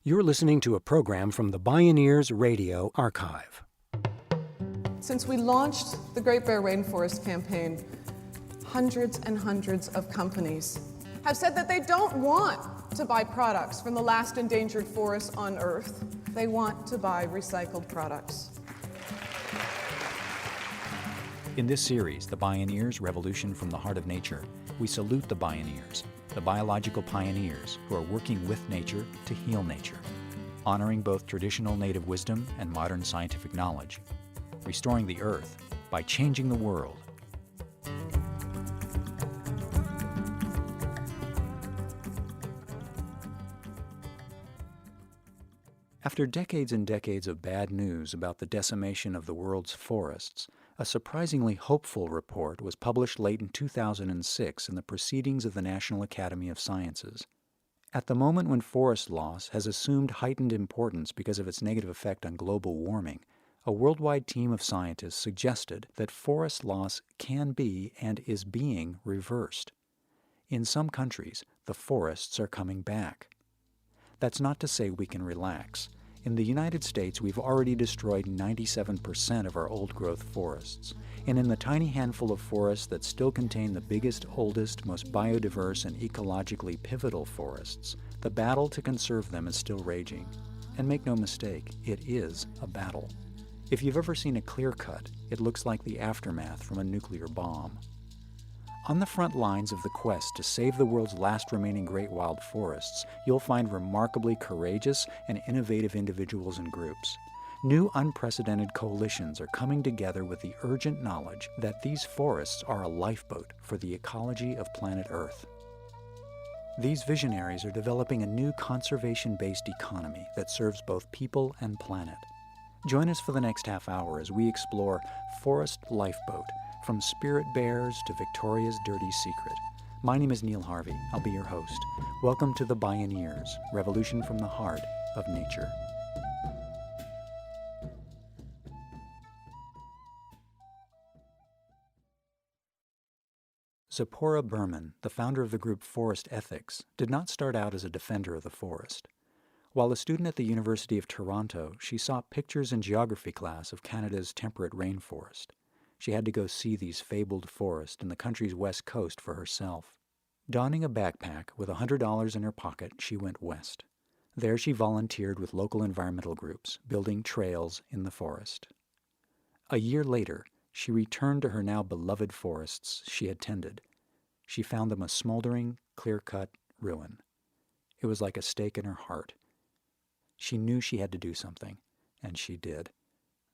You're listening to a program from the Bioneers Radio Archive. Since we launched the Great Bear Rainforest campaign, hundreds and hundreds of companies have said that they don't want to buy products from the last endangered forests on Earth. They want to buy recycled products. In this series, The Bioneers, Revolution from the Heart of Nature, we salute the Bioneers, the biological pioneers who are working with nature to heal nature, honoring both traditional native wisdom and modern scientific knowledge, restoring the earth by changing the world. After decades and decades of bad news about the decimation of the world's forests, a surprisingly hopeful report was published late in 2006 in the Proceedings of the National Academy of Sciences. At the moment when forest loss has assumed heightened importance because of its negative effect on global warming, a worldwide team of scientists suggested that forest loss can be and is being reversed. In some countries, the forests are coming back. That's not to say we can relax. In the United States, we've already destroyed 97% of our old-growth forests. And in the tiny handful of forests that still contain the biggest, oldest, most biodiverse, and ecologically pivotal forests, the battle to conserve them is still raging. And make no mistake, it is a battle. If you've ever seen a clear cut, it looks like the aftermath from a nuclear bomb. On the front lines of the quest to save the world's last remaining great wild forests, you'll find remarkably courageous and innovative individuals and groups. New unprecedented coalitions are coming together with the urgent knowledge that these forests are a lifeboat for the ecology of planet Earth. These visionaries are developing a new conservation-based economy that serves both people and planet. Join us for the next half hour as we explore Forest Lifeboat, from spirit bears to Victoria's dirty secret. My name is Neil Harvey. I'll be your host. Welcome to the Bioneers, Revolution from the Heart of Nature. Tzeporah Berman, the founder of the group Forest Ethics, did not start out as a defender of the forest. While a student at the University of Toronto, she saw pictures in geography class of Canada's temperate rainforest. She had to go see these fabled forests in the country's west coast for herself. Donning a backpack with $100 in her pocket, she went west. There she volunteered with local environmental groups, building trails in the forest. A year later, she returned to her now beloved forests she had tended. She found them a smoldering, clear-cut ruin. It was like a stake in her heart. She knew she had to do something, and she did.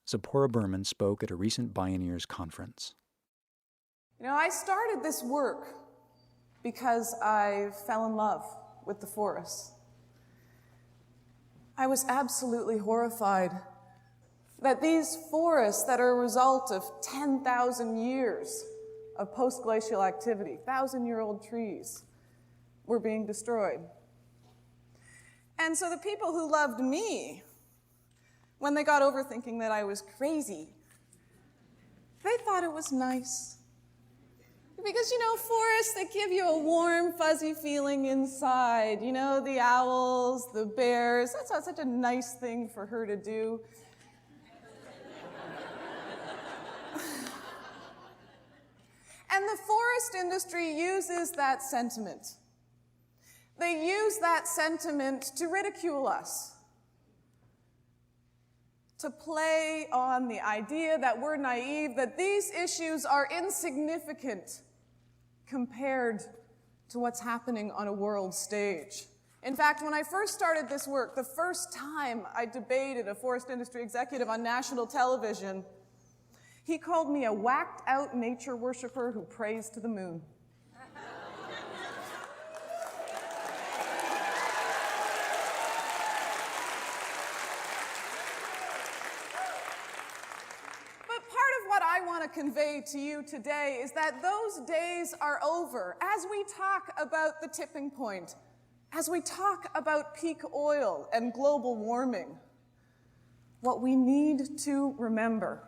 Tzeporah Berman spoke at a recent Bioneers conference. I started this work because I fell in love with the forests. I was absolutely horrified that these forests that are a result of 10,000 years of post-glacial activity, 1,000-year-old trees, were being destroyed. And so the people who loved me, when they got over thinking that I was crazy, they thought it was nice. Because, forests that give you a warm, fuzzy feeling inside. The owls, the bears, that's not such a nice thing for her to do. And the forest industry uses that sentiment. They use that sentiment to ridicule us, to play on the idea that we're naive, that these issues are insignificant compared to what's happening on a world stage. In fact, when I first started this work, the first time I debated a forest industry executive on national television, he called me a whacked-out nature worshiper who prays to the moon. To convey to you today is that those days are over. As we talk about the tipping point, as we talk about peak oil and global warming, what we need to remember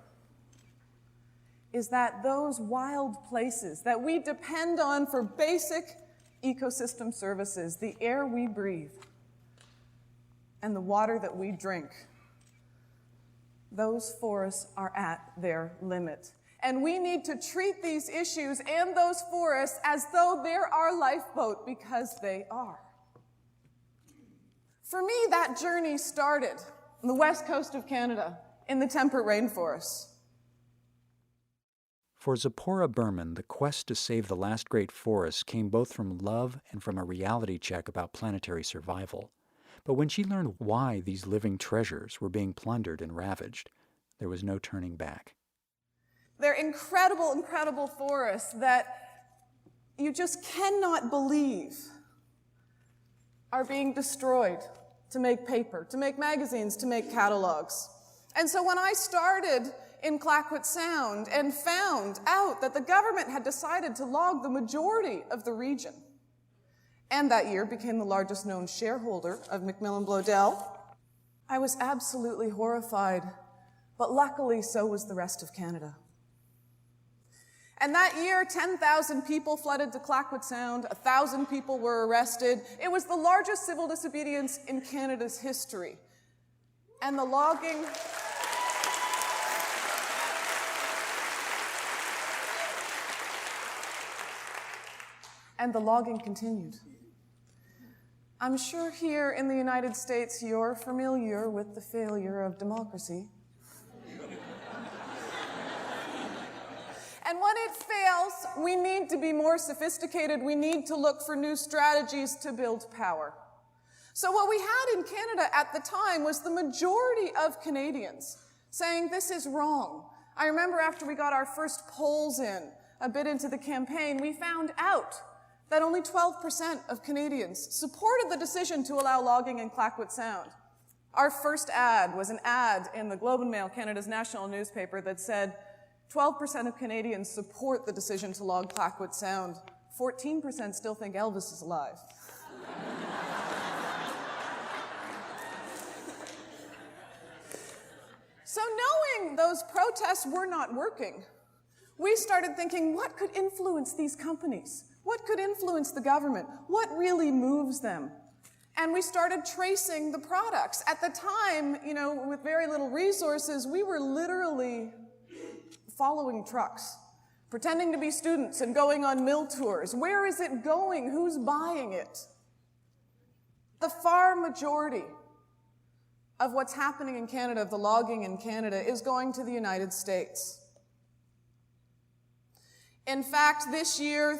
is that those wild places that we depend on for basic ecosystem services, the air we breathe, and the water that we drink, those forests are at their limit. And we need to treat these issues and those forests as though they're our lifeboat, because they are. For me, that journey started on the west coast of Canada, in the temperate rainforests. For Tzeporah Berman, the quest to save the last great forests came both from love and from a reality check about planetary survival. But when she learned why these living treasures were being plundered and ravaged, there was no turning back. They're incredible, incredible forests that you just cannot believe are being destroyed to make paper, to make magazines, to make catalogs. And so when I started in Clayoquot Sound and found out that the government had decided to log the majority of the region, and that year became the largest known shareholder of Macmillan Bloedel, I was absolutely horrified, but luckily so was the rest of Canada. And that year, 10,000 people flooded to Clayoquot Sound, 1,000 people were arrested. It was the largest civil disobedience in Canada's history. And the logging... and the logging continued. I'm sure here in the United States you're familiar with the failure of democracy. And when it fails, we need to be more sophisticated. We need to look for new strategies to build power. So what we had in Canada at the time was the majority of Canadians saying this is wrong. I remember after we got our first polls in, a bit into the campaign, we found out that only 12% of Canadians supported the decision to allow logging in Clayoquot Sound. Our first ad was an ad in the Globe and Mail, Canada's national newspaper, that said 12% of Canadians support the decision to log Clayoquot Sound. 14% still think Elvis is alive. So knowing those protests were not working, we started thinking, what could influence these companies? What could influence the government? What really moves them? And we started tracing the products. At the time, with very little resources, we were literally following trucks, pretending to be students and going on mill tours. Where is it going? Who's buying it? The far majority of what's happening in Canada, of the logging in Canada, is going to the United States. In fact, this year,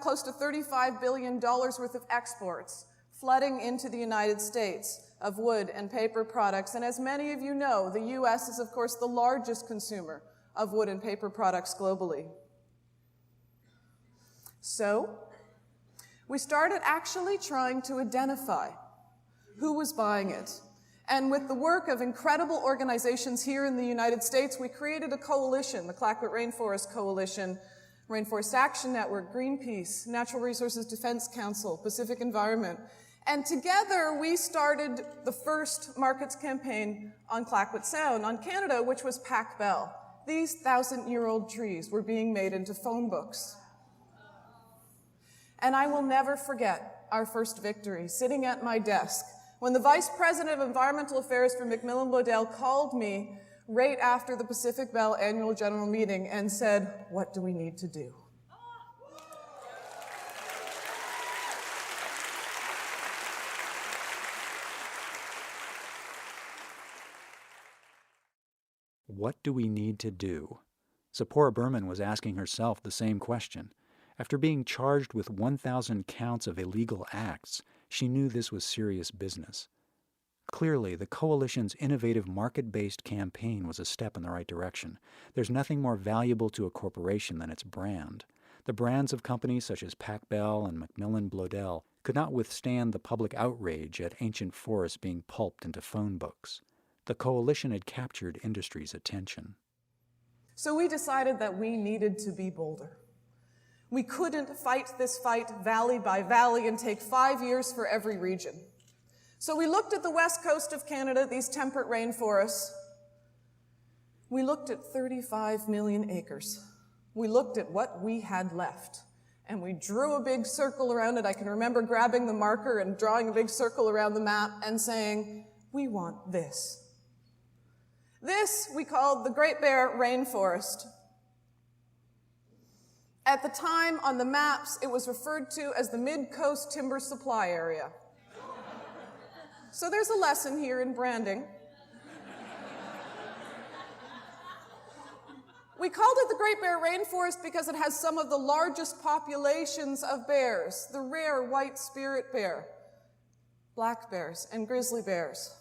close to $35 billion worth of exports flooding into the United States of wood and paper products. And as many of you know, the U.S. is, of course, the largest consumer of wood and paper products globally. So, we started actually trying to identify who was buying it. And with the work of incredible organizations here in the United States, we created a coalition, the Clayoquot Rainforest Coalition, Rainforest Action Network, Greenpeace, Natural Resources Defense Council, Pacific Environment. And together we started the first markets campaign on Clayoquot Sound, on Canada, which was Pac Bell. These 1,000-year-old trees were being made into phone books. And I will never forget our first victory, sitting at my desk, when the Vice President of Environmental Affairs for Macmillan Bloedel called me right after the Pacific Bell Annual General Meeting and said, "What do we need to do?" What do we need to do? Tzeporah Berman was asking herself the same question. After being charged with 1,000 counts of illegal acts, she knew this was serious business. Clearly, the coalition's innovative market-based campaign was a step in the right direction. There's nothing more valuable to a corporation than its brand. The brands of companies such as Pac Bell and Macmillan Bloedel could not withstand the public outrage at ancient forests being pulped into phone books. The coalition had captured industry's attention. So we decided that we needed to be bolder. We couldn't fight this fight valley by valley and take 5 years for every region. So we looked at the west coast of Canada, these temperate rainforests. We looked at 35 million acres. We looked at what we had left. And we drew a big circle around it. I can remember grabbing the marker and drawing a big circle around the map and saying, we want this. This we called the Great Bear Rainforest. At the time, on the maps, it was referred to as the Mid-Coast Timber Supply Area. So there's a lesson here in branding. We called it the Great Bear Rainforest because it has some of the largest populations of bears, the rare white spirit bear, black bears, and grizzly bears.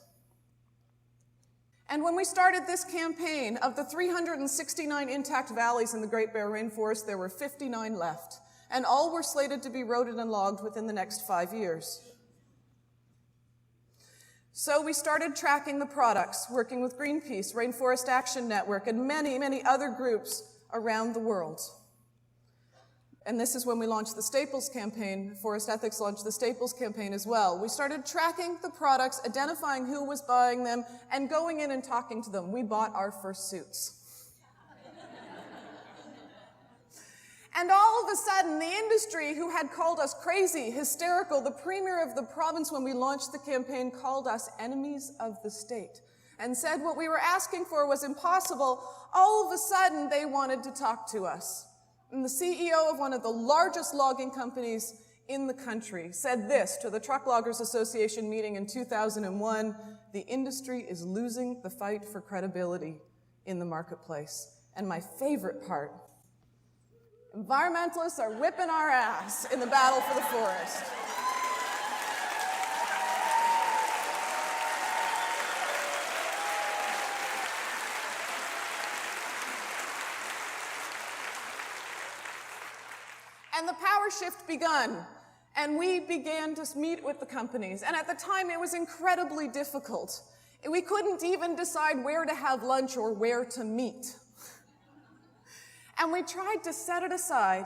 And when we started this campaign, of the 369 intact valleys in the Great Bear Rainforest, there were 59 left, and all were slated to be roaded and logged within the next 5 years. So we started tracking the products, working with Greenpeace, Rainforest Action Network, and many, many other groups around the world. And this is when we launched the Staples campaign. Forest Ethics launched the Staples campaign as well. We started tracking the products, identifying who was buying them, and going in and talking to them. We bought our first suits. And all of a sudden, the industry, who had called us crazy, hysterical, the premier of the province when we launched the campaign called us enemies of the state and said what we were asking for was impossible. All of a sudden, they wanted to talk to us. And the CEO of one of the largest logging companies in the country said this to the Truck Loggers Association meeting in 2001, the industry is losing the fight for credibility in the marketplace. And my favorite part, environmentalists are whipping our ass in the battle for the forest. And the power shift begun, and we began to meet with the companies. And at the time, it was incredibly difficult. We couldn't even decide where to have lunch or where to meet. And we tried to set it aside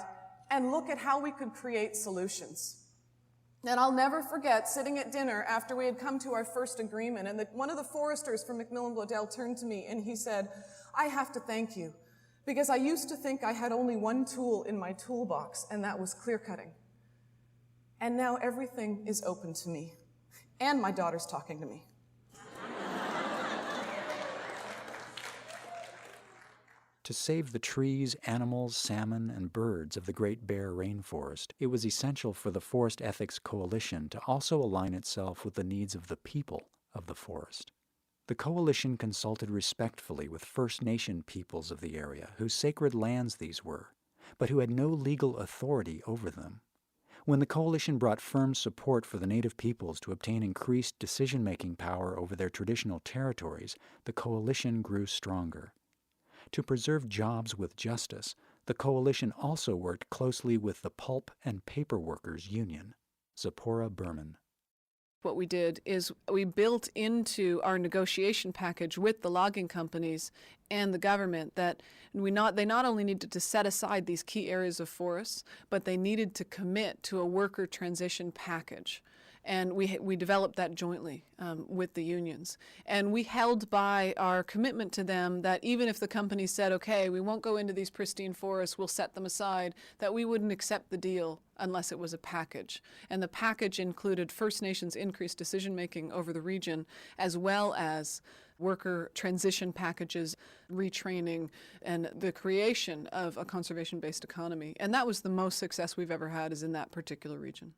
and look at how we could create solutions. And I'll never forget sitting at dinner after we had come to our first agreement, and one of the foresters from Macmillan Bloedel turned to me and he said, I have to thank you, because I used to think I had only one tool in my toolbox, and that was clear cutting. And now everything is open to me, and my daughter's talking to me. To save the trees, animals, salmon, and birds of the Great Bear Rainforest, it was essential for the Forest Ethics Coalition to also align itself with the needs of the people of the forest. The coalition consulted respectfully with First Nation peoples of the area, whose sacred lands these were, but who had no legal authority over them. When the coalition brought firm support for the Native peoples to obtain increased decision-making power over their traditional territories, the coalition grew stronger. To preserve jobs with justice, the coalition also worked closely with the Pulp and Paper Workers Union, Tzeporah Berman. What we did is we built into our negotiation package with the logging companies and the government that they not only needed to set aside these key areas of forests, but they needed to commit to a worker transition package. And we developed that jointly with the unions. And we held by our commitment to them that even if the company said, okay, we won't go into these pristine forests, we'll set them aside, that we wouldn't accept the deal unless it was a package. And the package included First Nations increased decision-making over the region, as well as worker transition packages, retraining, and the creation of a conservation-based economy. And that was the most success we've ever had, is in that particular region.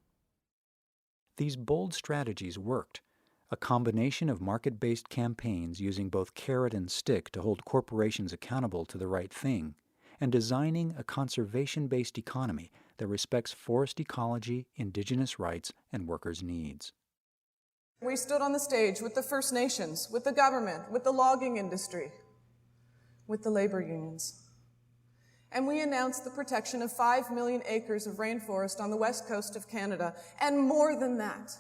These bold strategies worked, a combination of market-based campaigns using both carrot and stick to hold corporations accountable to the right thing, and designing a conservation-based economy that respects forest ecology, indigenous rights, and workers' needs. We stood on the stage with the First Nations, with the government, with the logging industry, with the labor unions. And we announced the protection of 5 million acres of rainforest on the west coast of Canada. And more than that,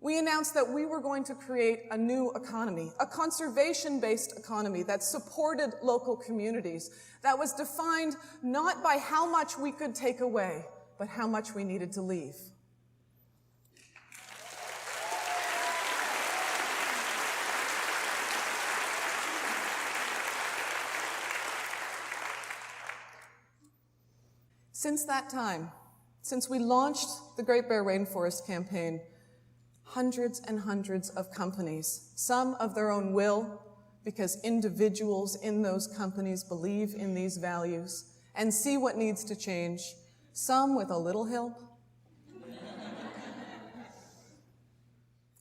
we announced that we were going to create a new economy, a conservation-based economy that supported local communities, that was defined not by how much we could take away, but how much we needed to leave. Since that time, Since we launched the Great Bear Rainforest Campaign, hundreds and hundreds of companies, some of their own will, because individuals in those companies believe in these values and see what needs to change, some with a little help,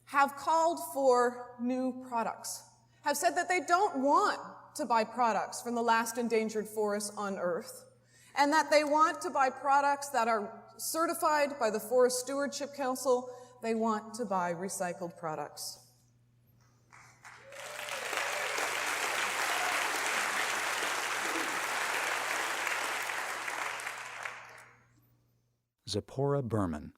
have called for new products, have said that they don't want to buy products from the last endangered forests on Earth, and that they want to buy products that are certified by the Forest Stewardship Council. They want to buy recycled products. Tzeporah Berman.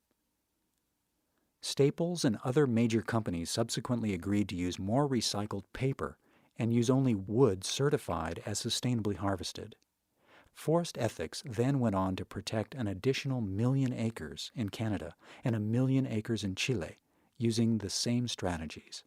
Staples and other major companies subsequently agreed to use more recycled paper and use only wood certified as sustainably harvested. Forest Ethics then went on to protect an additional 1 million acres in Canada and 1 million acres in Chile, using the same strategies.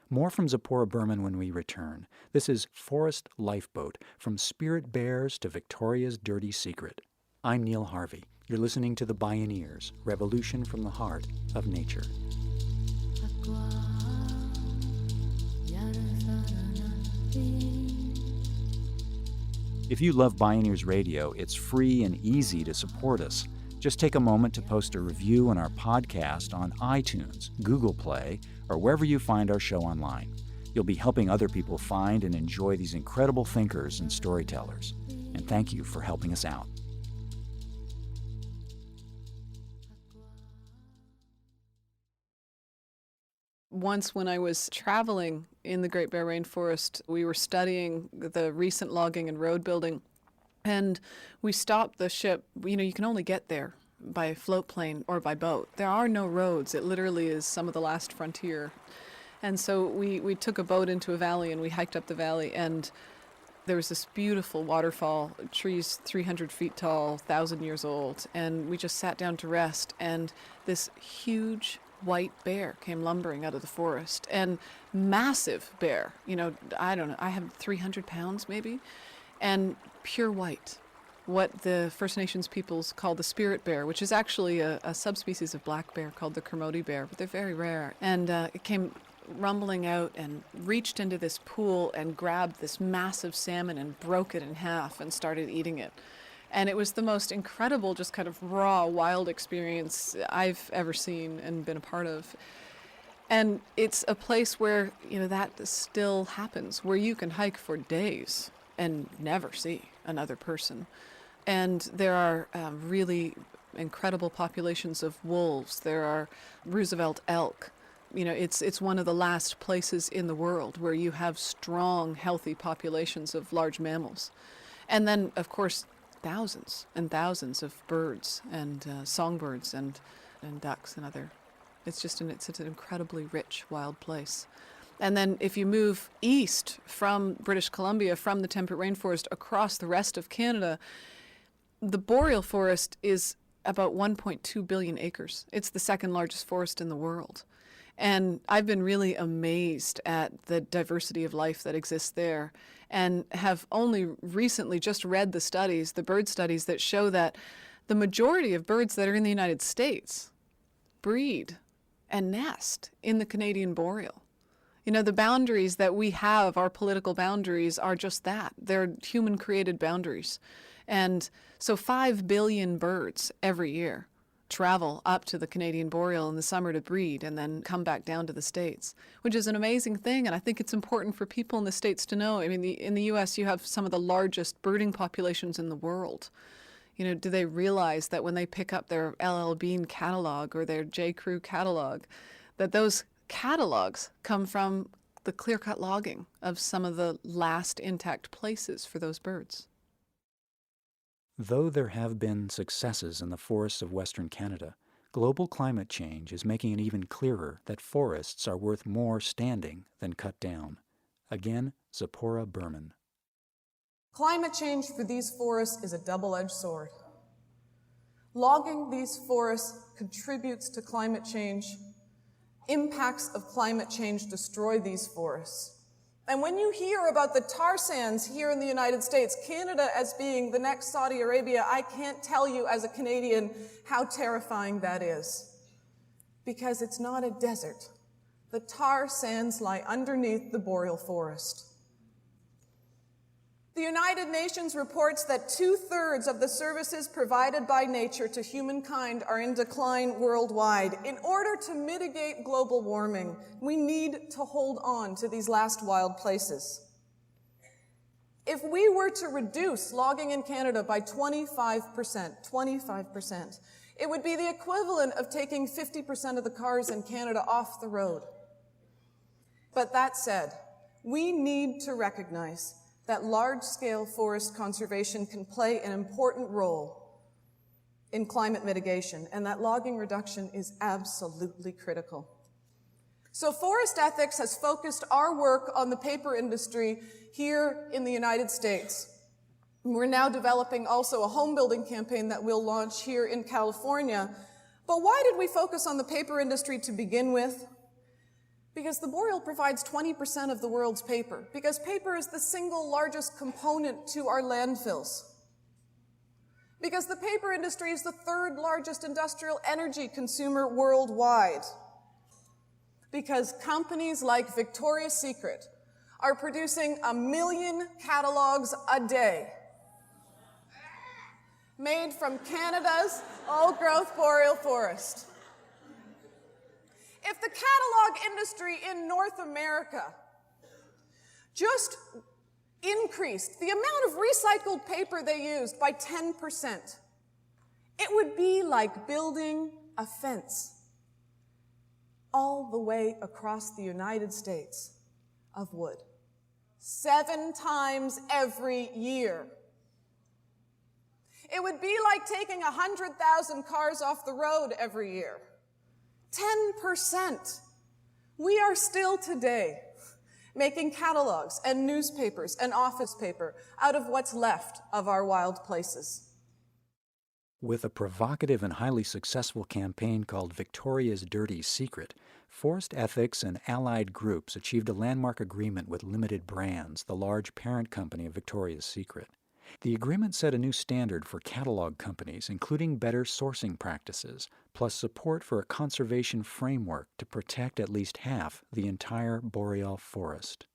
More from Tzeporah Berman when we return. This is Forest Lifeboat, from spirit bears to Victoria's dirty secret. I'm Neil Harvey. You're listening to the Bioneers, Revolution from the Heart of Nature. If you love Bioneers Radio, it's free and easy to support us. Just take a moment to post a review on our podcast on iTunes, Google Play, or wherever you find our show online. You'll be helping other people find and enjoy these incredible thinkers and storytellers. And thank you for helping us out. Once when I was traveling in the Great Bear Rainforest, we were studying the recent logging and road building, and we stopped the ship. You can only get there by float plane or by boat. There are no roads. It literally is some of the last frontier. And so we took a boat into a valley and we hiked up the valley, and there was this beautiful waterfall, trees 300 feet tall, 1,000 years old, and we just sat down to rest, and this huge white bear came lumbering out of the forest, and massive bear, I don't know, I have 300 pounds maybe, and pure white, what the First Nations peoples call the spirit bear, which is actually a subspecies of black bear called the Kermode bear, but they're very rare. And it came rumbling out and reached into this pool and grabbed this massive salmon and broke it in half and started eating it. And it was the most incredible, just kind of raw, wild experience I've ever seen and been a part of. And it's a place where, that still happens, where you can hike for days and never see another person. And there are really incredible populations of wolves. There are Roosevelt elk. It's one of the last places in the world where you have strong, healthy populations of large mammals. And then, of course, thousands and thousands of birds and songbirds and ducks and other. It's an incredibly rich wild place. And then if you move east from British Columbia, from the temperate rainforest across the rest of Canada, the boreal forest is about 1.2 billion acres. It's the second largest forest in the world. And I've been really amazed at the diversity of life that exists there, and have only recently just read the bird studies that show that the majority of birds that are in the United States breed and nest in the Canadian boreal. The boundaries that we have, our political boundaries, are just that. They're human-created boundaries. And so 5 billion birds every year travel up to the Canadian boreal in the summer to breed and then come back down to the States, which is an amazing thing. And I think it's important for people in the States to know. I mean, in the U.S., you have some of the largest birding populations in the world. Do they realize that when they pick up their LL Bean catalog or their J. Crew catalog, that those catalogs come from the clear-cut logging of some of the last intact places for those birds? Though there have been successes in the forests of Western Canada, global climate change is making it even clearer that forests are worth more standing than cut down. Again, Tzeporah Berman. Climate change for these forests is a double-edged sword. Logging these forests contributes to climate change. Impacts of climate change destroy these forests. And when you hear about the tar sands here in the United States, Canada as being the next Saudi Arabia, I can't tell you as a Canadian how terrifying that is. Because it's not a desert. The tar sands lie underneath the boreal forest. The United Nations reports that 2/3 of the services provided by nature to humankind are in decline worldwide. In order to mitigate global warming, we need to hold on to these last wild places. If we were to reduce logging in Canada by 25%, it would be the equivalent of taking 50% of the cars in Canada off the road. But that said, we need to recognize that large-scale forest conservation can play an important role in climate mitigation, and that logging reduction is absolutely critical. So forest ethics has focused our work on the paper industry here in the United States. We're now developing also a home building campaign that we'll launch here in California. But why did we focus on the paper industry to begin with? Because the boreal provides 20% of the world's paper, because paper is the single largest component to our landfills, because the paper industry is the 3rd largest industrial energy consumer worldwide, because companies like Victoria's Secret are producing 1 million catalogs a day made from Canada's old-growth boreal forest. If the catalog industry in North America just increased the amount of recycled paper they used by 10%, it would be like building a fence all the way across the United States of wood. 7 times every year. It would be like taking 100,000 cars off the road every year. 10%. We are still today making catalogs and newspapers and office paper out of what's left of our wild places. With a provocative and highly successful campaign called Victoria's Dirty Secret, Forest Ethics and allied groups achieved a landmark agreement with Limited Brands, the large parent company of Victoria's Secret. The agreement set a new standard for catalog companies, including better sourcing practices, plus support for a conservation framework to protect at least half the entire boreal forest.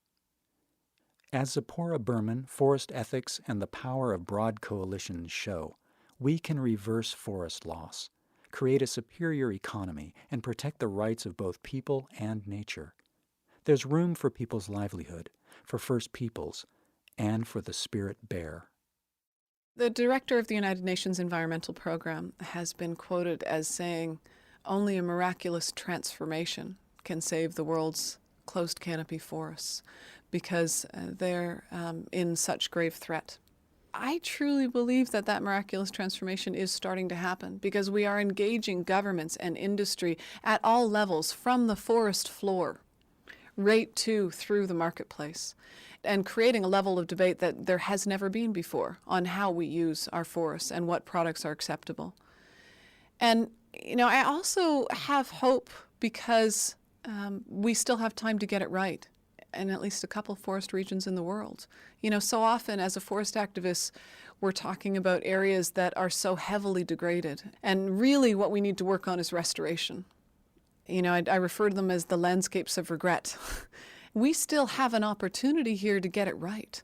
As Tzeporah, Berman, Forest Ethics, and the power of broad coalitions show, we can reverse forest loss, create a superior economy, and protect the rights of both people and nature. There's room for people's livelihood, for First Peoples, and for the spirit bear. The director of the United Nations Environmental Program has been quoted as saying, "Only a miraculous transformation can save the world's closed canopy forests because they're in such grave threat." I truly believe that that miraculous transformation is starting to happen because we are engaging governments and industry at all levels, from the forest floor right through the marketplace, and creating a level of debate that there has never been before on how we use our forests and what products are acceptable. And, I also have hope because we still have time to get it right in at least a couple forest regions in the world. So often as a forest activist, we're talking about areas that are so heavily degraded. And really what we need to work on is restoration. I refer to them as the landscapes of regret. We still have an opportunity here to get it right.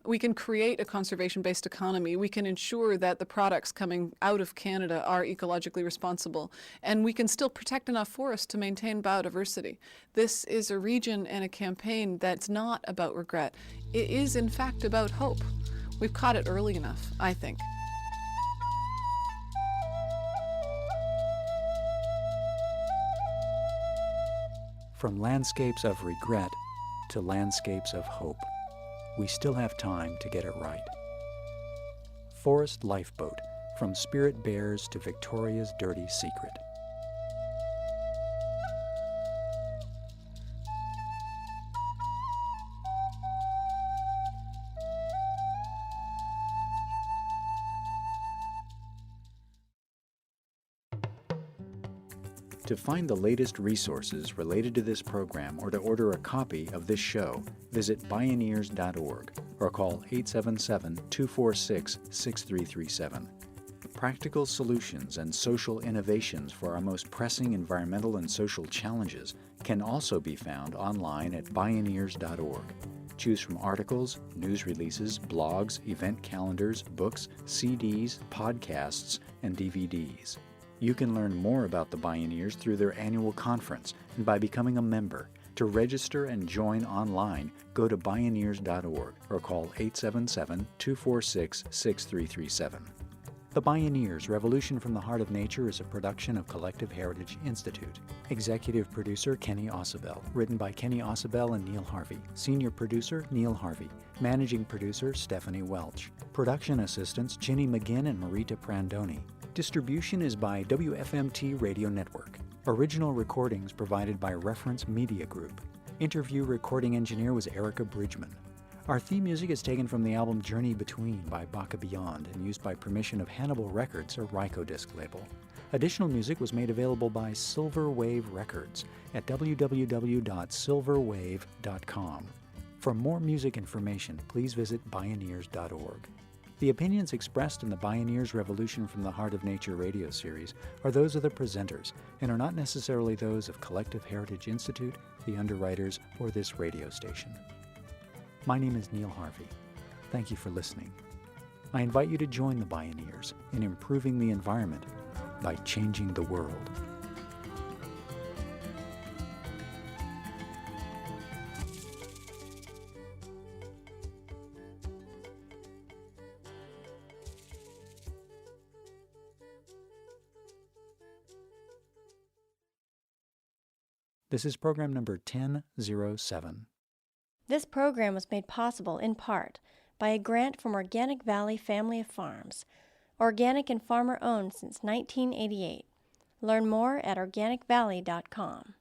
We can create a conservation-based economy. We can ensure that the products coming out of Canada are ecologically responsible. And we can still protect enough forests to maintain biodiversity. This is a region and a campaign that's not about regret. It is, in fact, about hope. We've caught it early enough, I think. From landscapes of regret to landscapes of hope, we still have time to get it right. Forest Lifeboat, from spirit bears to Victoria's Dirty Secret. To find the latest resources related to this program or to order a copy of this show, visit Bioneers.org or call 877-246-6337. Practical solutions and social innovations for our most pressing environmental and social challenges can also be found online at Bioneers.org. Choose from articles, news releases, blogs, event calendars, books, CDs, podcasts, and DVDs. You can learn more about the Bioneers through their annual conference and by becoming a member. To register and join online, go to Bioneers.org or call 877-246-6337. The Bioneers, Revolution from the Heart of Nature is a production of Collective Heritage Institute. Executive producer Kenny Ausubel. Written by Kenny Ausubel and Neil Harvey. Senior producer Neil Harvey. Managing producer Stephanie Welch. Production assistants Ginny McGinn and Marita Prandoni. Distribution is by WFMT Radio Network. Original recordings provided by Reference Media Group. Interview recording engineer was Erica Bridgman. Our theme music is taken from the album Journey Between by Baka Beyond and used by permission of Hannibal Records, a Rykodisc label. Additional music was made available by Silver Wave Records at www.silverwave.com. For more music information, please visit Bioneers.org. The opinions expressed in the Bioneers Revolution from the Heart of Nature radio series are those of the presenters and are not necessarily those of Collective Heritage Institute, the underwriters, or this radio station. My name is Neil Harvey. Thank you for listening. I invite you to join the Bioneers in improving the environment by changing the world. This is program number 1007. This program was made possible in part by a grant from Organic Valley Family of Farms, organic and farmer-owned since 1988. Learn more at organicvalley.com.